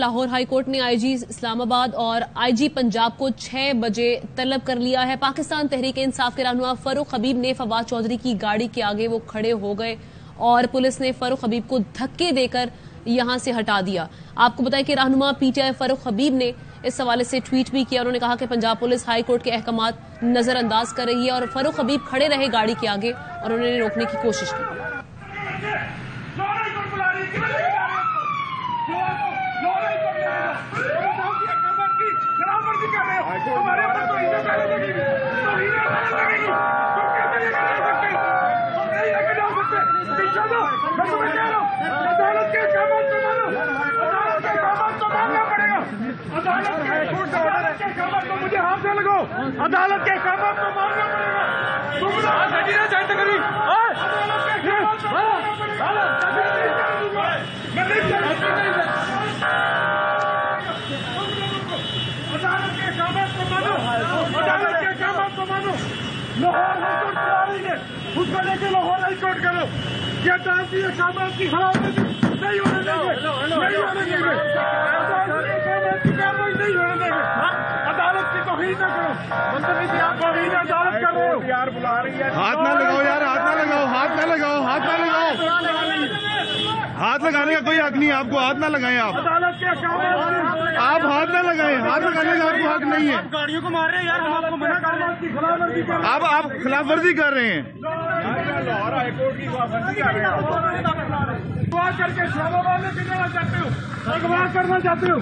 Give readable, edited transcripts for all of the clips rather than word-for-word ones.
Lahore high court ने IG Islamabad और IG Punjab को 6 बजे तलब कर लिया है। पाकिस्तान तहरीक इंसाफ के रहनुमा फारूक हबीब ने फवाद चौधरी की गाड़ी के आगे वो खड़े हो गए और पुलिस ने फारूक हबीब को धक्के देकर यहां से हटा दिया। आपको बताएं कि रहनुमा पीटीआई फारूक हबीब ने इस हवाले से ट्वीट भी किया। उन्होंने कहा कि पंजाब पुलिस हाईकोर्ट के अहकामात नजरअंदाज कर रही है और फारूक हबीब खड़े रहे गाड़ी के आगे और उन्होंने रोकने की कोशिश की। मुझे हाथ से लगाओ, अदालत के अहकामात को मानना पड़ेगा। लाहौर हाईकोर्ट तैयारी है, उसको लेके लाहौर हाईकोर्ट करो। ये अदालती अहकामात की खिलाफवर्जी नहीं होने देंगे, नहीं होने देंगे, नहीं होने देंगे। अदालत की तौहीन न करो, आप तौहीन अदालत कर रहे हो। यार बुला रही है, हाथ ना लगाओ यार, हाथ ना लगाओ, हाथ ना लगाओ, हाथ ना लगाओ। हाथ लगाने का कोई हक नहीं है आपको, हाथ ना लगाएं आप। अदालत के आप हाथ ना लगाएं, हाथ लगाने का आपको हक नहीं है। गाड़ियों को मार रहे हैं यार, हम आपको मना कर रहे हैं। आप खिलाफवर्जी कर रहे हैं। लाहौर हाईकोर्ट की खिलाफवर्जी कर रहे हैं। अगवा करके इस्लामाबाद में जाना चाहते हो, अगवा करना चाहते हो,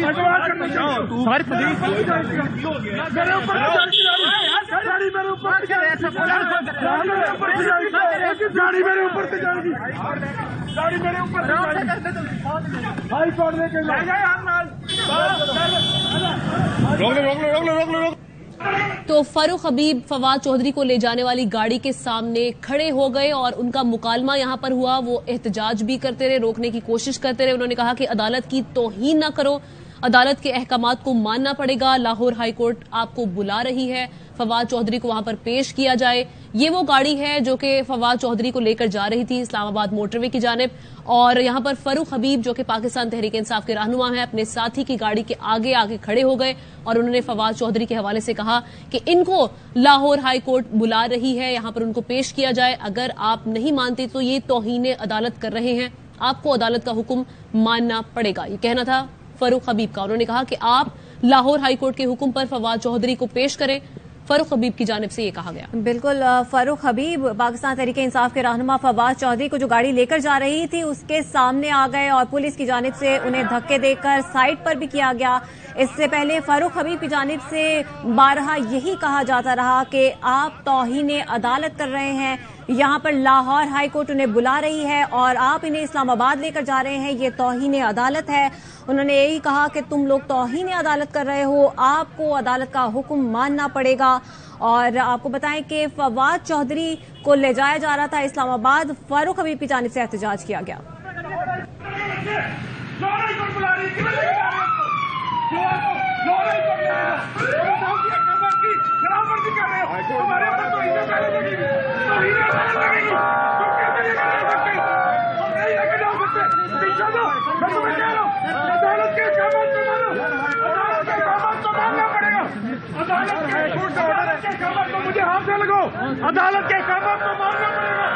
अगवा करना चाहते हो। मेरे ऊपर गाड़ी मेरे ऊपर गाड़ी मेरे ऊपर से जाएगी, गाड़ी मेरे ऊपर हाई कोर्ट में रोक लो। तो फारूक हबीब फवाद चौधरी को ले जाने वाली गाड़ी के सामने खड़े हो गए और उनका मुकालमा यहां पर हुआ। वो एहतजाज भी करते रहे, रोकने की कोशिश करते रहे। उन्होंने कहा कि अदालत की तौहीन न करो, अदालत के अहकामात को मानना पड़ेगा। लाहौर हाईकोर्ट आपको बुला रही है, फवाद चौधरी को वहां पर पेश किया जाए। ये वो गाड़ी है जो कि फवाद चौधरी को लेकर जा रही थी इस्लामाबाद मोटरवे की जानिब, और यहां पर फारूक हबीब जो कि पाकिस्तान तहरीक इंसाफ के रहनुमा हैं अपने साथी की गाड़ी के आगे आगे खड़े हो गए और उन्होंने फवाद चौधरी के हवाले से कहा कि इनको लाहौर हाईकोर्ट बुला रही है, यहां पर उनको पेश किया जाए। अगर आप नहीं मानते तो ये तौहीन अदालत कर रहे हैं, आपको अदालत का हुक्म मानना पड़ेगा। ये कहना था फारूक हबीब का। उन्होंने कहा कि आप लाहौर हाईकोर्ट के हुक्म पर फवाद चौधरी को पेश करें। फारूक हबीब की जानिब से ये कहा गया। बिल्कुल, फारूक हबीब पाकिस्तान तहरीक इंसाफ के रहनुमा फवाद चौधरी को जो गाड़ी लेकर जा रही थी उसके सामने आ गए और पुलिस की जानिब से उन्हें धक्के देकर साइड पर भी किया गया। इससे पहले फारूक हबीब की जानिब से बारहा यही कहा जाता रहा कि आप तौहीन अदालत कर रहे हैं, यहाँ पर लाहौर हाईकोर्ट उन्हें बुला रही है और आप इन्हें इस्लामाबाद लेकर जा रहे हैं, ये तौहीन अदालत है। उन्होंने यही कहा कि तुम लोग तौहीन अदालत कर रहे हो, आपको अदालत का हुक्म मानना पड़ेगा। और आपको बताएं कि फवाद चौधरी को ले जाया जा रहा था इस्लामाबाद, फारूक हबीब की जानिब से एहतजाज किया गया। अदालत के अहकामात को मानो, अदालत के अहकामात को मानना पड़ेगा। अदालत के अहकामात को मुझे हाथ से लगाओ, अदालत के अहकामात को मानना पड़ेगा।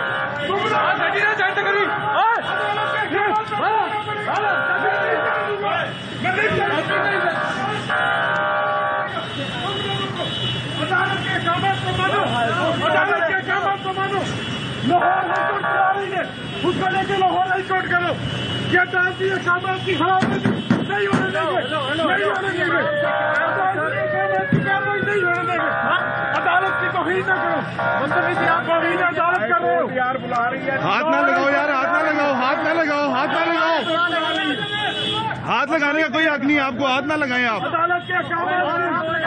अदालत के अहकामात को मानो, अदालत के अहकामात को मानो। लाहौर हाईकोर्ट तैयारी है, उसको लेके लाहौर हाईकोर्ट करो। ये अदालती अहकामात की खिलाफवर्जी नहीं होने देंगे, नहीं होने देंगे, नहीं होने देंगे। अदालत की तौहीन न करो, आप तौहीन अदालत कर रहे हो। यार बुला रही है, हाथ ना लगाओ यार, हाथ ना लगाओ, हाथ ना लगाओ, हाथ ना लगाओ। हाथ लगाने का कोई हक नहीं है आपको, हाथ ना लगाएं आप। अदालत के अहकामात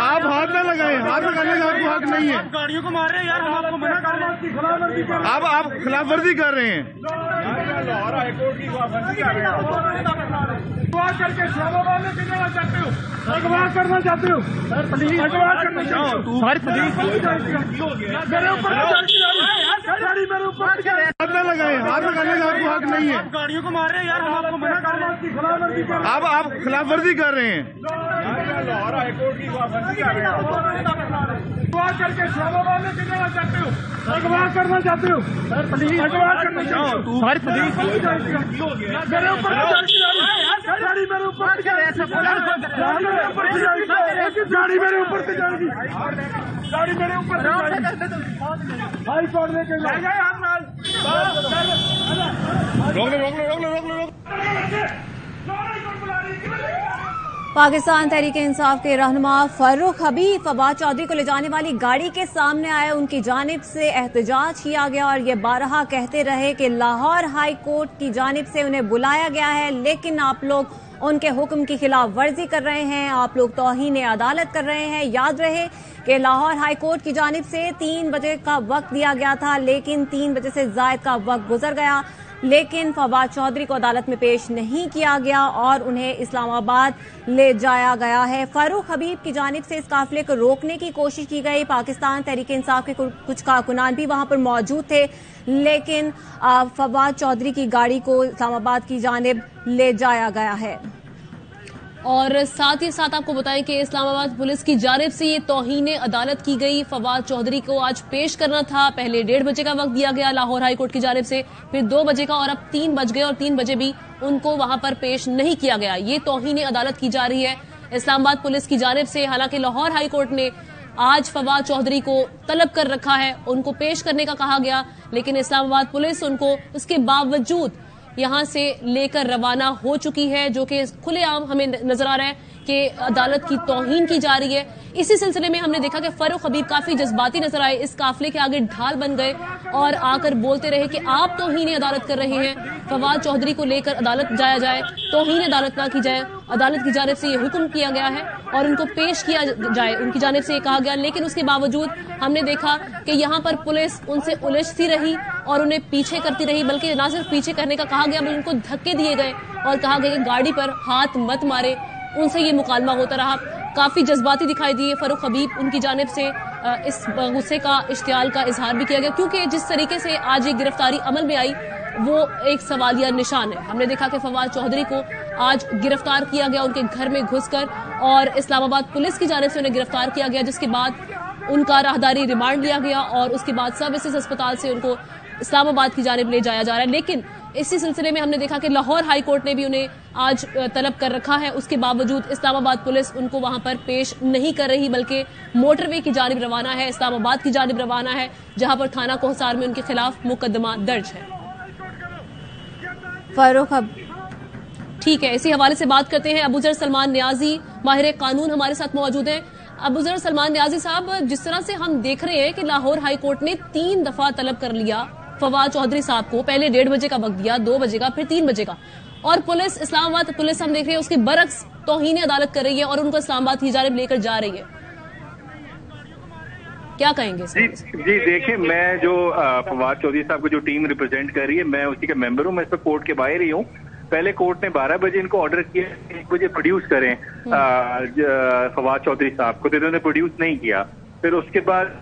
आप हाथ ना लगाएं, हाथ लगाने का आपको हक नहीं है। गाड़ियों को मार रहे हैं यार, हम आपको मना कर रहे हैं। आप खिलाफवर्जी कर रहे हैं। लाहौर हाईकोर्ट की खिलाफवर्जी कर रहे हैं। अगवा करके इस्लामाबाद में जाना चाहते हो, अगवा करना चाहते हो, अगवा करना चाहते हो। मेरे ऊपर गाड़ी मेरे ऊपर ना लगाएं, हाथ लगाने का आपको हक नहीं है। गाड़ियों को मार रहे हैं यार, हम आपको मना कर रहे हैं। आप खिलाफ वर्जी कर रहे हैं। लाहौर हाईकोर्ट की अगवा करके इस्लामाबाद में जाना चाहते हो, अगवा करना चाहते हो सर, प्लीज अगवा करना चाहते हो सर, प्लीज मेरे ऊपर गाड़ी मेरे ऊपर गाड़ी मेरे ऊपर से जाएगी, गाड़ी मेरे ऊपर हाई कोर्ट में पाकिस्तान तहरीक इंसाफ के रहनुमा फारूक हबीब फवाद चौधरी को ले जाने वाली गाड़ी के सामने आए, उनकी जानिब से एहतजाज किया गया और ये बारहा कहते रहे कि लाहौर हाई कोर्ट की जानिब से उन्हें बुलाया गया है, लेकिन आप लोग उनके हुक्म की खिलाफ वर्जी कर रहे हैं, आप लोग तौहीन अदालत कर रहे हैं। याद रहे कि लाहौर हाई कोर्ट की जानिब से 3 बजे का वक्त दिया गया था, लेकिन 3 बजे से जायद का वक्त गुजर गया, लेकिन फवाद चौधरी को अदालत में पेश नहीं किया गया और उन्हें इस्लामाबाद ले जाया गया है। फारूक हबीब की जानिब से इस काफिले को रोकने की कोशिश की गई। पाकिस्तान तहरीक इंसाफ के कुछ कारकुनान भी वहां पर मौजूद थे, लेकिन फवाद चौधरी की गाड़ी को इस्लामाबाद की जानिब ले जाया गया है। और साथ ही साथ आपको बताएं कि इस्लामाबाद पुलिस की जानिब से ये तौहीन अदालत की गई। फवाद चौधरी को आज पेश करना था, पहले 1:30 बजे का वक्त दिया गया लाहौर हाई कोर्ट की जानिब से, फिर 2 बजे का, और अब 3 बज गए और 3 बजे भी उनको वहां पर पेश नहीं किया गया। ये तौहीन अदालत की जा रही है इस्लामाबाद पुलिस की जानिब से। हालांकि लाहौर हाई कोर्ट ने आज फवाद चौधरी को तलब कर रखा है, उनको पेश करने का कहा गया, लेकिन इस्लामाबाद पुलिस उनको उसके बावजूद यहां से लेकर रवाना हो चुकी है, जो कि खुलेआम हमें नजर आ रहा है कि अदालत की तौहीन की जा रही है। इसी सिलसिले में हमने देखा कि फारूक हबीब काफी जज्बाती नजर आए, इस काफिले के आगे ढाल बन गए और आकर बोलते रहे कि आप तौहीन अदालत कर रहे हैं, फवाद चौधरी को लेकर अदालत जाया जाए, तौहीन अदालत ना की जाए। अदालत की जानिब से ये हुक्म किया गया है और उनको पेश किया जाए, उनकी जानिब से ये कहा गया, लेकिन उसके बावजूद हमने देखा कि यहाँ पर पुलिस उनसे उलझती रही और उन्हें पीछे करती रही, बल्कि न सिर्फ पीछे करने का कहा गया बल्कि उनको धक्के दिए गए और कहा गया कि गाड़ी पर हाथ मत मारे। उनसे ये मुकालमा होता रहा। काफी जज्बाती दिखाई दिए फारूक हबीब, उनकी जानिब से इस गुस्से का, इश्तियाल का इजहार भी किया गया, क्योंकि जिस तरीके से आज ये गिरफ्तारी अमल में आई वो एक सवालिया निशान है। हमने देखा कि फवाद चौधरी को आज गिरफ्तार किया गया उनके घर में घुसकर, और इस्लामाबाद पुलिस की जानिब से उन्हें गिरफ्तार किया गया, जिसके बाद उनका राहदारी रिमांड लिया गया और उसके बाद सर्विसेज अस्पताल से उनको इस्लामाबाद की जानिब ले जाया जा रहा है। लेकिन इसी सिलसिले में हमने देखा कि लाहौर हाई कोर्ट ने भी उन्हें आज तलब कर रखा है, उसके बावजूद इस्लामाबाद पुलिस उनको वहां पर पेश नहीं कर रही, बल्कि मोटरवे की जानिब रवाना है, इस्लामाबाद की जानिब रवाना है, जहां पर थाना कोहसार में उनके खिलाफ मुकदमा दर्ज है। फारूक ठीक है, इसी हवाले से बात करते हैं। अबूजर सलमान न्याजी माहिर कानून हमारे साथ मौजूद हैं। अबूजर सलमान न्याजी साहब, जिस तरह से हम देख रहे हैं कि लाहौर हाई कोर्ट ने 3 दफा तलब कर लिया फवाद चौधरी साहब को, पहले 1:30 बजे का वक्त दिया, 2 बजे का, फिर 3 बजे का, और पुलिस, इस्लामाबाद पुलिस हम देख रहे हैं उसके बरक्स तौहीन अदालत कर रही है और उनको इस्लामाबाद की जानिब लेकर जा रही है, क्या कहेंगे? जी देखिए, मैं जो फवाद चौधरी साहब को जो टीम रिप्रेजेंट कर रही है, मैं उसी का मेंबर हूँ, मैं इस पर कोर्ट के बाहर ही हूँ। पहले कोर्ट ने 12 बजे इनको ऑर्डर किया 1 बजे प्रोड्यूस करें फवाद चौधरी साहब को, तो इन्होंने प्रोड्यूस नहीं किया। फिर उसके बाद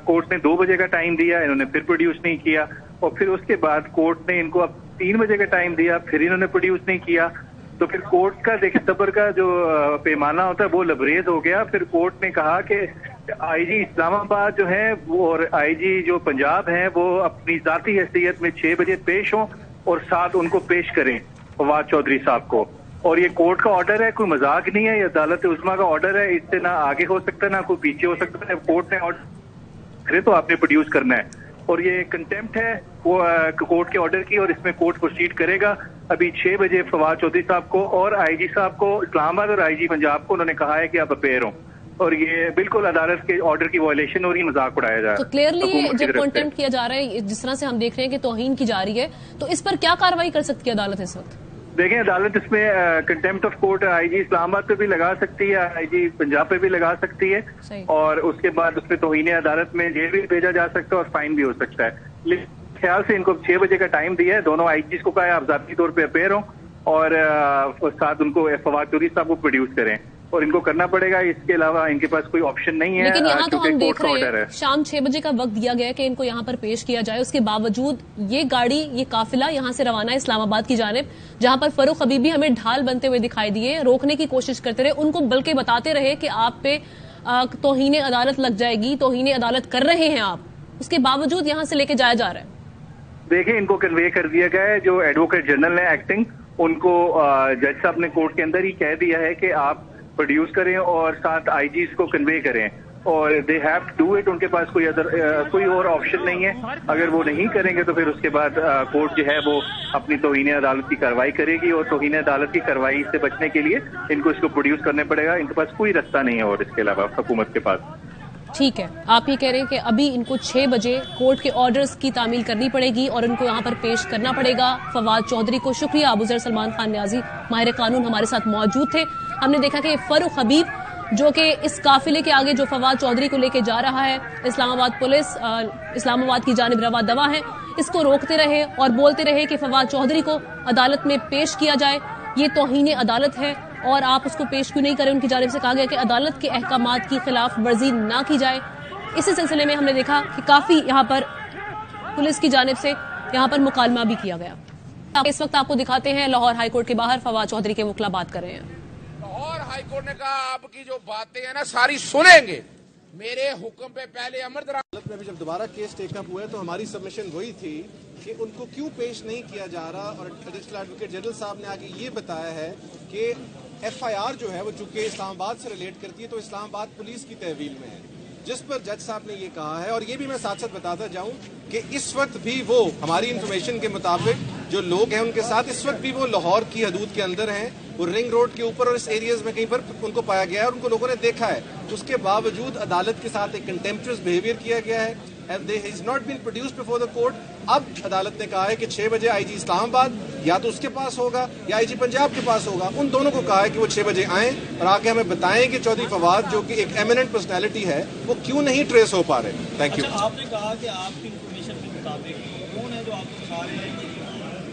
कोर्ट ने 2 बजे का टाइम दिया, इन्होंने फिर प्रोड्यूस नहीं किया, और फिर उसके बाद कोर्ट ने इनको अब 3 बजे का टाइम दिया, फिर इन्होंने प्रोड्यूस नहीं किया। तो फिर कोर्ट का देखिए सब्र का जो पैमाना होता है वो लबरेज हो गया। फिर कोर्ट ने कहा कि आईजी इस्लामाबाद जो है वो और आईजी जो पंजाब है वो अपनी जाती हैसियत में 6 बजे पेश हों और साथ उनको पेश करें फवाद चौधरी साहब को। और ये कोर्ट का ऑर्डर है, कोई मजाक नहीं है, ये अदालत उस्मा का ऑर्डर है, इससे ना आगे हो सकता है ना कोई पीछे हो सकता है। कोर्ट ने ऑर्डर करे तो आपने प्रोड्यूस करना है, और ये कंटेम्प्ट है वो कोर्ट के ऑर्डर की, और इसमें कोर्ट प्रोसीड करेगा। अभी 6 बजे फवाद चौधरी साहब को और आईजी साहब को इस्लामाबाद और आईजी पंजाब को उन्होंने कहा है कि आप अपेयर हो, और ये बिल्कुल अदालत के ऑर्डर की वायलेशन हो रही, मजाक उड़ाया जा रहा है। तो क्लियरली जब कंटेम्प्ट किया जा रहा है, जिस तरह से हम देख रहे हैं कि तौहीन की जा रही है, तो इस पर क्या कार्रवाई कर सकती है अदालत इस वक्त? देखें, अदालत इसमें contempt of court IG Islamabad पे भी लगा सकती है, आईजी पंजाब पे भी लगा सकती है, और उसके बाद उसमें तौहीन अदालत में जेल भी भेजा जा सकता है और फाइन भी हो सकता है। लेकिन ख्याल से इनको 6 बजे का टाइम दिया है, दोनों आईजी को कहा है आप जाती तौर पे अपेयर हो और साथ उनको फवाद चौधरी साहब को प्रोड्यूस करें। और इनको करना पड़ेगा। इसके अलावा इनके पास कोई ऑप्शन नहीं है। लेकिन यहाँ तो हम देख रहे ऑर्डर हैं शाम 6 बजे का वक्त दिया गया है कि इनको यहाँ पर पेश किया जाए। उसके बावजूद ये गाड़ी, ये काफिला यहाँ से रवाना है इस्लामाबाद की जानिब, जहां पर फरूख हबीब भी हमें ढाल बनते हुए दिखाई दिए, रोकने की कोशिश करते रहे, उनको बल्कि बताते रहे कि आप पे तौहीन अदालत लग जाएगी, तौहीन अदालत कर रहे हैं आप। उसके बावजूद यहाँ से लेके जाया जा रहा है। देखिए, इनको कन्वे कर दिया गया है। जो एडवोकेट जनरल है एक्टिंग, उनको जज साहब ने कोर्ट के अंदर ही कह दिया है कि आप प्रोड्यूस करें और साथ आईजीज को कन्वे करें, और they have to do it. उनके पास कोई और ऑप्शन नहीं है। अगर वो नहीं करेंगे तो फिर उसके बाद कोर्ट जो है वो अपनी तौहीन अदालत की कार्रवाई करेगी, और तौहीन अदालत की कार्रवाई से बचने के लिए इनको इसको प्रोड्यूस करने पड़ेगा। इनके पास कोई रास्ता नहीं है और इसके अलावा हुकूमत के पास। ठीक है, आप ये कह रहे हैं कि अभी इनको 6 बजे कोर्ट के ऑर्डर्स की तामील करनी पड़ेगी और इनको यहाँ पर पेश करना पड़ेगा। फवाद चौधरी को शुक्रिया। अबूजर सलमान खान न्याजी माहिर कानून हमारे साथ मौजूद थे। हमने देखा कि फरूख हबीब जो कि इस काफिले के आगे जो फवाद चौधरी को लेके जा रहा है, इस्लामाबाद पुलिस इस्लामाबाद की जानिब रवा दवा है, इसको रोकते रहे और बोलते रहे कि फवाद चौधरी को अदालत में पेश किया जाए, ये तौहीन अदालत है और आप उसको पेश क्यों नहीं करें। उनकी जानिब से कहा गया कि अदालत के अहकामात की खिलाफ वर्जी ना की जाए। इसी सिलसिले में हमने देखा कि काफी यहाँ पर पुलिस की जानिब से यहाँ पर मुकालमा भी किया गया। इस वक्त आपको दिखाते हैं लाहौर हाईकोर्ट के बाहर फवाद चौधरी के वकील बात कर रहे हैं। लाहौर हाईकोर्ट ने कहा आपकी जो बातें हैं ना सारी सुनेंगे, मेरे हुक्म पे पहले अमर में भी जब दोबारा केस टेकअप हुआ है तो हमारी सबमिशन वही थी कि उनको क्यों पेश नहीं किया जा रहा, और एडिशनल एडवोकेट जनरल साहब ने आगे ये बताया है कि एफआईआर जो है वो चूंकि इस्लामाबाद से रिलेट करती है तो इस्लामाबाद पुलिस की तहवील में है, जिस पर जज साहब ने ये कहा है। और ये भी मैं साथ साथ बताता जाऊं कि इस वक्त भी वो हमारी इंफॉर्मेशन के मुताबिक जो लोग हैं उनके साथ इस वक्त भी वो लाहौर की हदूद के अंदर हैं, वो रिंग रोड के ऊपर और इस एरियाज में कहीं पर उनको पाया गया है और उनको लोगों ने देखा है। उसके बावजूद अदालत के साथ एक कंटेम्प्चुअस बिहेवियर किया गया है and they has not been produced before the court। अब अदालत ने कहा है कि 6 बजे आईजी इस्लामाबाद या तो उसके पास होगा या आईजी पंजाब के पास होगा। उन दोनों को कहा है कि वो 6 बजे आएं और आके हमें बताएं कि चौधरी फवाद जो कि एक एमिनेंट पर्सनैलिटी है वो क्यों नहीं ट्रेस हो पा रहे। Thank you. आपने कहा कि आपकी इंफॉर्मेशन के मुताबिक कौन है जो आपको बता रहे हैं कि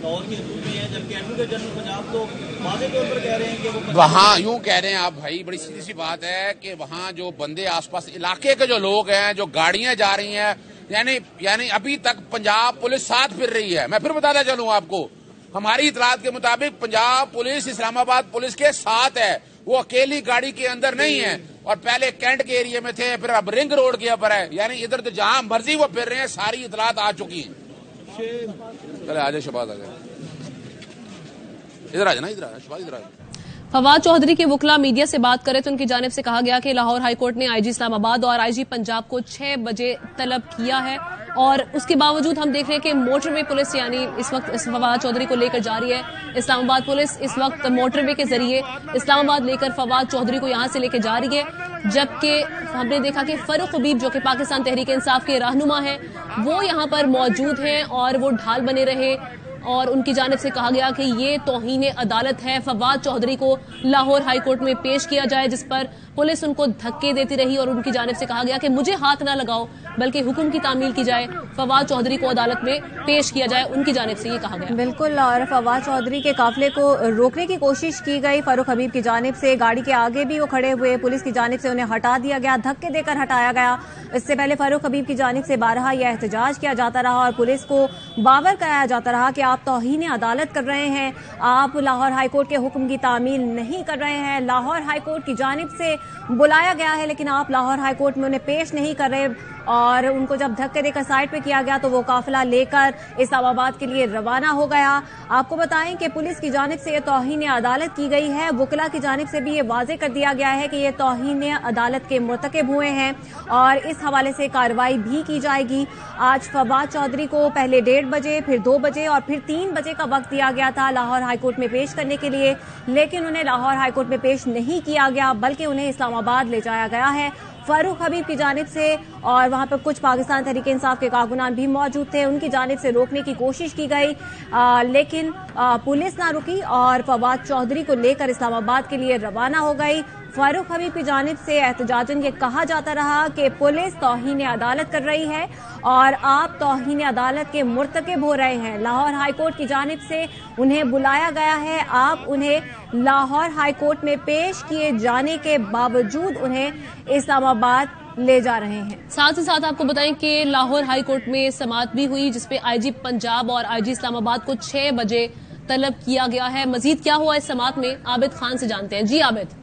लाहौर की हदूद में है, जबकि एडवोकेट जनरल पंजाब तो वादे तौर पर कह रहे हैं कि वो वहाँ यूं कह रहे हैं आप भाई, बड़ी सीधी सी बात है कि वहाँ जो बंदे आसपास इलाके के जो लोग हैं, जो गाड़ियां जा रही हैं, यानी अभी तक पंजाब पुलिस साथ फिर रही है। मैं फिर बताता चलूं आपको, हमारी इतलात के मुताबिक पंजाब पुलिस इस्लामाबाद पुलिस के साथ है, वो अकेली गाड़ी के अंदर नहीं है। और पहले कैंट के एरिया में थे, फिर अब रिंग रोड के ऊपर है, यानी इधर तो जहां मर्जी वो फिर रहे हैं। सारी इतलात आ चुकी है। चले आ जाए शबाज, आ जाए इधर आ जाना, इधर आ शबाज, इधर आ जाए। फवाद चौधरी के वकील मीडिया से बात करें तो उनकी जानिब से कहा गया कि लाहौर हाईकोर्ट ने आईजी इस्लामाबाद और आईजी पंजाब को 6 बजे तलब किया है, और उसके बावजूद हम देख रहे हैं कि मोटरवे पुलिस यानी इस वक्त फवाद चौधरी को लेकर जा रही है। इस्लामाबाद पुलिस इस वक्त मोटरवे के जरिए इस्लामाबाद लेकर फवाद चौधरी को यहां से लेकर जा रही है, जबकि हमने देखा कि फरूख हबीब जो कि पाकिस्तान तहरीक इंसाफ के रहनुमा हैं वो यहां पर मौजूद हैं और वो ढाल बने रहे, और उनकी जानिब से कहा गया कि ये तौहीन अदालत है, फवाद चौधरी को लाहौर हाईकोर्ट में पेश किया जाए, जिस पर पुलिस उनको धक्के देती रही और उनकी जानिब से कहा गया कि मुझे हाथ ना लगाओ बल्कि हुक्म की तामील की जाए, फवाद चौधरी को अदालत में पेश किया जाए। उनकी जानिब से ये कहा गया। बिल्कुल, और फवाद चौधरी के काफिले को रोकने की कोशिश की गई फरूख हबीब की जानिब से। गाड़ी के आगे भी वो खड़े हुए, पुलिस की जानिब से उन्हें हटा दिया गया, धक्के देकर हटाया गया। इससे पहले फरूख हबीब की जानिब से बारहा यह एहतजाज किया जाता रहा और पुलिस को बावर कराया जाता रहा कि आप तौहीन अदालत कर रहे हैं, आप लाहौर हाईकोर्ट के हुक्म की तामील नहीं कर रहे हैं। लाहौर हाईकोर्ट की जानिब से बुलाया गया है लेकिन आप लाहौर हाईकोर्ट में उन्हें पेश नहीं कर रहे, और उनको जब धक्के देकर साइड पे किया गया तो वो काफिला लेकर इस्लामाबाद के लिए रवाना हो गया। आपको बताएं कि पुलिस की जानिब से ये तौहीन अदालत की गई है, वकला की जानिब से भी ये वाजे कर दिया गया है कि ये तौहीन अदालत के मुर्तकिब हुए हैं और इस हवाले से कार्रवाई भी की जाएगी। आज फवाद चौधरी को पहले 1:30 बजे, फिर 2 बजे और फिर 3 बजे का वक्त दिया गया था लाहौर हाईकोर्ट में पेश करने के लिए, लेकिन उन्हें लाहौर हाईकोर्ट में पेश नहीं किया गया बल्कि उन्हें इस्लामाबाद ले जाया गया है फरूख हबीब की जानिब से। और वहां पर कुछ पाकिस्तान तहरीक इंसाफ के कारकुनान भी मौजूद थे, उनकी जानिब से रोकने की कोशिश की गई, लेकिन पुलिस ना रुकी और फवाद चौधरी को लेकर इस्लामाबाद के लिए रवाना हो गई। फारूक हबीब की जानिब से एहतजाजन ये कहा जाता रहा कि पुलिस तौहीन अदालत कर रही है और आप तौहीन अदालत के मुर्तकिब हो रहे हैं। लाहौर हाईकोर्ट की जानिब से उन्हें बुलाया गया है, आप उन्हें लाहौर हाईकोर्ट में पेश किए जाने के बावजूद उन्हें इस्लामाबाद ले जा रहे हैं। साथ ही साथ आपको बताएं कि लाहौर हाईकोर्ट में समाअत भी हुई जिसपे आईजी पंजाब और आईजी इस्लामाबाद को 6 बजे तलब किया गया है। मजीद क्या हुआ इस समाअत में, आबिद खान से जानते हैं। जी आबिद।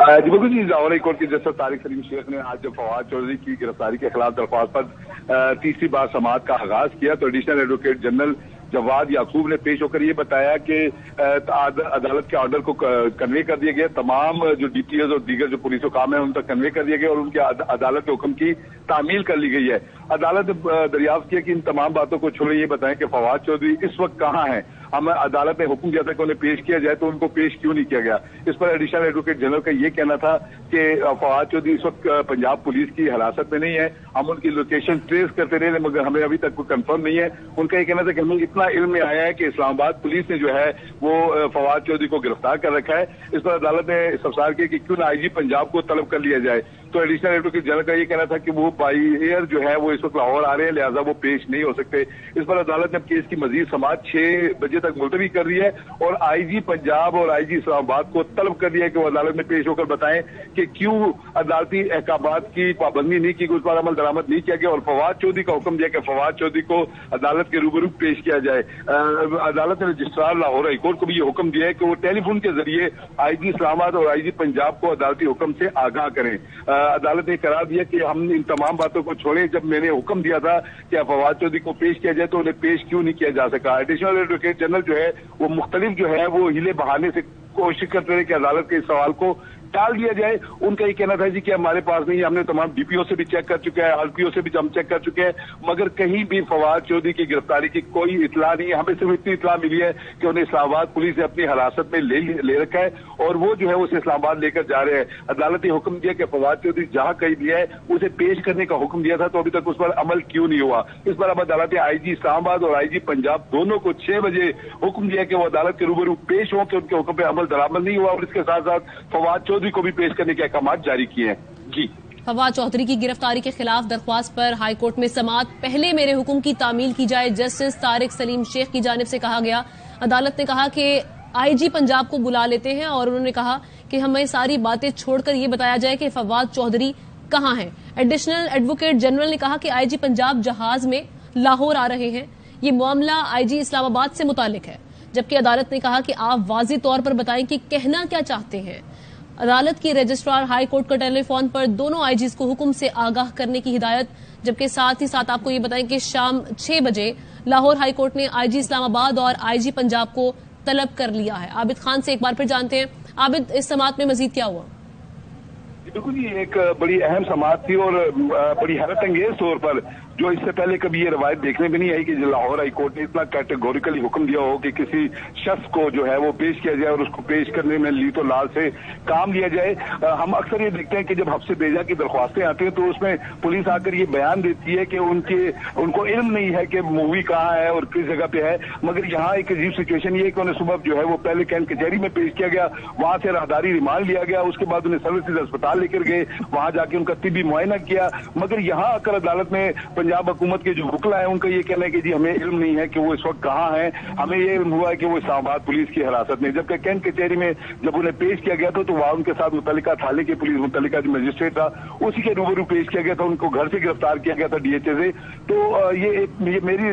जी बिल्कुल जी, लाहौर हाईकोर्ट के जस्टिस तारिक सलीम शेख ने आज फवाद चौधरी की गिरफ्तारी के खिलाफ दरख्वास्त पर तीसरी बार समाअत का आगाज किया तो एडिशनल एडवोकेट जनरल जवाद याकूब ने पेश होकर ये बताया कि अदालत के ऑर्डर को कन्वे कर दिया गया, तमाम जो डीपीएस और दीगर जो पुलिस काम है उन तक कन्वे कर दिया गया और उनके अदालत के हुक्म की तामील कर ली गई है। अदालत ने दरियाफ्त किया कि इन तमाम बातों को छोड़े ये बताएं कि फवाद चौधरी इस वक्त कहाँ हैं। हमें अदालत ने हुक्म दिया था कि उन्हें पेश किया जाए तो उनको पेश क्यों नहीं किया गया। इस पर एडिशनल एडवोकेट जनरल का ये कहना था कि फवाद चौधरी इस वक्त पंजाब पुलिस की हिरासत में नहीं है, हम उनकी लोकेशन ट्रेस करते रहे मगर हमें अभी तक कोई कंफर्म नहीं है। उनका ये कहना था कि हमें इतना इल्म में आया है कि इस्लामाबाद पुलिस ने जो है वो फवाद चौधरी को गिरफ्तार कर रखा है। इस पर अदालत ने इस्तफसार किया कि क्यों ना आईजी पंजाब को तलब कर लिया जाए तो एडिशनल एडवोकेट जनरल का ये कहना था कि वो बाई एयर जो है वो इस वक्त लाहौर आ रहे हैं, लिहाजा वो पेश नहीं हो सकते। इस पर अदालत ने केस की मजीद समाअत 6 बजे तक मुलतवी कर दी है और आईजी पंजाब और आईजी इस्लामाबाद को तलब कर दिया है कि वो अदालत में पेश होकर बताएं कि क्यों अदालती अहकामात की पाबंदी नहीं की गई, उस पर अमल दरामद नहीं किया गया और फवाद चौधरी का हुक्म दिया कि फवाद चौधरी को अदालत के रूबरू पेश किया जाए। अदालत ने रजिस्ट्रार लाहौर हाईकोर्ट को भी ये हुक्म दिया है कि वो टेलीफोन के जरिए आईजी इस्लामाबाद और आईजी पंजाब को अदालती हुक्म से आगाह करें। अदालत ने करार दिया कि हम इन तमाम बातों को छोड़े, जब मैंने हुक्म दिया था कि फवाद चौधरी को पेश किया जाए तो उन्हें पेश क्यों नहीं किया जा सका। एडिशनल एडवोकेट जनरल जो है वो मुख्तलिफ जो है वो हिले बहाने से कोशिश करते रहे कि अदालत के इस सवाल को टाल दिया जाए। उनका ये कहना था जी कि हमारे पास नहीं, हमने तमाम डीपीओ से भी चेक कर चुके हैं, आरपीओ से भी हम चेक कर चुके हैं मगर कहीं भी फवाद चौधरी की गिरफ्तारी की कोई इतला नहीं है। हमें सिर्फ इतनी इतला मिली है कि उन्हें इस्लामाबाद पुलिस ने अपनी हिरासत में ले रखा है और वो जो है उसे इस्लामाबाद लेकर जा रहे हैं। अदालत ने हुक्म दिया कि फवाद चौधरी जहां कहीं भी है उसे पेश करने का हुक्म दिया था तो अभी तक उस पर अमल क्यों नहीं हुआ। इस पर अब अदालत ने आईजी इस्लामाबाद और आईजी पंजाब दोनों को 6 बजे हुक्म दिया कि वो अदालत के रूबरू पेश हो कि उनके हुक्म पर अमल दरामद नहीं हुआ और इसके साथ साथ फवाद चौधरी को भी पेश करने के अहकाम जारी किए हैं। जी, फवाद चौधरी की गिरफ्तारी के खिलाफ दरख्वास्त पर हाईकोर्ट में समाअत, पहले मेरे हुक्म की तामील की जाए, जस्टिस तारिक सलीम शेख की जानिब से कहा गया। अदालत ने कहा कि आईजी पंजाब को बुला लेते हैं और उन्होंने कहा कि हमें सारी बातें छोड़कर ये बताया जाए कि फवाद चौधरी कहाँ हैं। एडिशनल एडवोकेट जनरल ने कहा कि आईजी पंजाब जहाज में लाहौर आ रहे हैं, ये मामला आईजी इस्लामाबाद से मुतालिक है। जबकि अदालत ने कहा कि आप वाज़ेह तौर पर बताएं कि कहना क्या चाहते हैं। अदालत की रजिस्ट्रार हाई कोर्ट का टेलीफोन पर दोनों आईजीज को हुक्म से आगाह करने की हिदायत। जबकि साथ ही साथ आपको ये बताएं कि शाम 6 बजे लाहौर हाई कोर्ट ने आईजी इस्लामाबाद और आईजी पंजाब को तलब कर लिया है। आबिद खान से एक बार फिर जानते हैं, आबिद इस समाअत में मजीद क्या हुआ? बिल्कुल ये एक बड़ी अहम समाअत थी और बड़ी हैरत अंगेज तौर पर जो इससे पहले कभी ये रवायत देखने में नहीं आई कि लाहौर हाई कोर्ट ने इतना कैटेगोरिकली हुक्म दिया हो कि किसी शख्स को जो है वो पेश किया जाए और उसको पेश करने में लीतो लाल से काम लिया जाए। हम अक्सर ये देखते हैं कि जब हफ्से बेजा की दरख्वास्तें आती हैं तो उसमें पुलिस आकर ये बयान देती है कि उनको इल्म नहीं है कि मूवी कहाँ है और किस जगह पे है। मगर यहाँ एक अजीब सिचुएशन ये है कि उन्हें सुबह जो है वो पहले कैंट कचहरी में पेश किया गया, वहां से राहदारी रिमांड लिया गया, उसके बाद उन्हें सर्विसेज अस्पताल लेकर गए, वहां जाके उनका तिब्बी मुआयना किया। मगर यहाँ आकर अदालत में पंजाब हुकूमत के जो वकला है उनका ये कहना है कि जी हमें इल्म नहीं है कि वो इस वक्त कहाँ है, हमें ये इल्म हुआ है कि वो इस्लामाबाद पुलिस की हिरासत में। जबकि कैंट कचहरी में जब उन्हें पेश किया गया था तो वहां उनके साथ मुतल्लिका थाने के पुलिस मुतल्लिका जो मजिस्ट्रेट था उसी के रूबरू पेश किया गया था, उनको घर से गिरफ्तार किया गया था डीएचए से। तो ये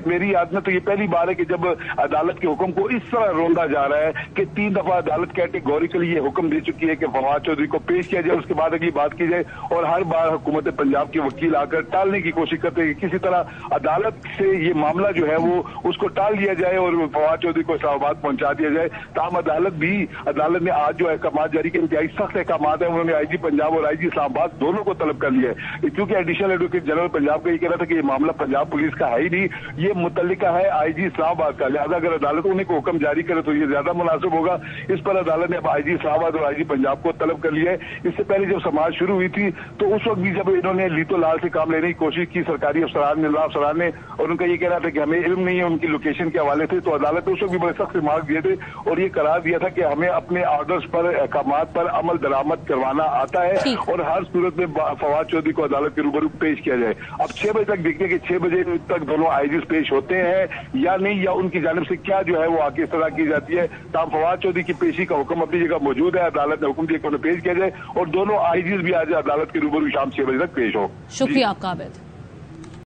मेरी याद में तो ये पहली बार है कि जब अदालत के हुक्म को इस तरह रोंदा जा रहा है कि 3 दफा अदालत कैटेगोरिकली ये हुक्म दे चुकी है कि फवाद चौधरी को पेश किया जाए, उसके बाद अगली बात की जाए और हर बार हुकूमत पंजाब के वकील आकर टालने की कोशिश करते हैं कि किसी तरह अदालत से ये मामला जो है वो उसको टाल दिया जाए और फवाद चौधरी को इस्लामाबाद पहुंचा दिया जाए। ताम अदालत ने आज जो अहकाम जारी किए इंतहाई सख्त अहकाम है, उन्होंने आईजी पंजाब और आईजी इस्लामाबाद दोनों को तलब कर लिया है क्योंकि एडिशनल एडवोकेट जनरल पंजाब का ये कह रहा था कि ये मामला पंजाब पुलिस का है ही नहीं, ये मुतल्लिका है आईजी इस्लामाबाद का, लिहाजा अगर अदालत उन्हें को हुक्म जारी करे तो ये ज्यादा मुनासिब होगा। इस पर अदालत ने अब आईजी इस्लामाबाद और आईजी पंजाब को तलब कर लिया है। इससे पहले जब समाज शुरू हुई थी तो उस वक्त भी जब इन्होंने लीतो लाल से काम लेने की कोशिश की सरकारी सरार ने, और उनका ये कहना था कि हमें इल्म नहीं है उनकी लोकेशन के हवाले से। तो अदालत ने उस वक्त भी बड़े सख्त रिमार्क दिए थे और ये करार दिया था कि हमें अपने ऑर्डर्स पर, अहकामात पर अमल दरामद करवाना आता है और हर सूरत में फवाद चौधरी को अदालत के रूबरू पेश किया जाए। अब 6 बजे तक देखिए कि 6 बजे तक दोनों आईजीज पेश होते हैं या नहीं, या उनकी जानिब से क्या जो है वो आगे सलाह की जाती है। तमाम फवाद चौधरी की पेशी का हुक्म अपनी जगह मौजूद है, अदालत ने हुक्म दिया कि उन्हें पेश किया जाए और दोनों आईजीज भी आज अदालत के रूबरू शाम 6 बजे तक पेश हो। शुक्रिया आपका आबिद।